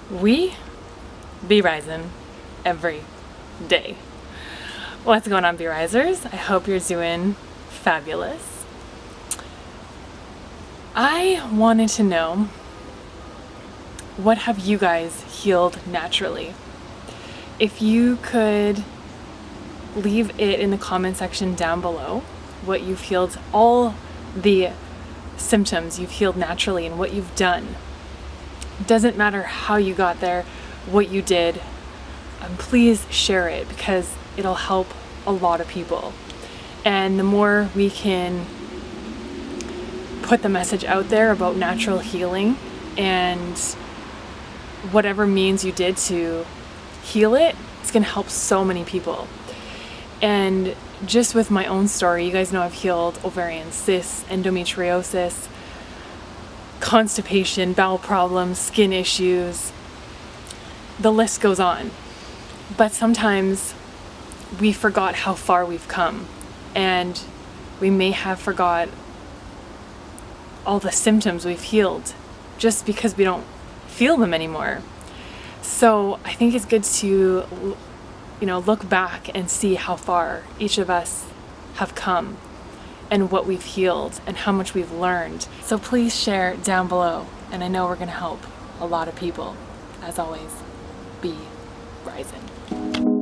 We be rising every day. What's going on, Be Risers? I hope you're doing fabulous. I wanted to know, what have you guys healed naturally? If you could leave it in the comment section down below, what you've healed, all the symptoms you've healed naturally and what you've done. Doesn't matter how you got there, what you did, please share it because it'll help a lot of people. And the more we can put the message out there about natural healing and whatever means you did to heal it, it's going to help so many people. And just with my own story, you guys know I've healed ovarian cysts, endometriosis, constipation, bowel problems, skin issues. The list goes on. But sometimes we forgot how far we've come, and we may have forgot all the symptoms we've healed just because we don't feel them anymore. So I think it's good to, look back and see how far each of us have come and what we've healed and how much we've learned. So please share down below, and I know we're going to help a lot of people. As always, be rising.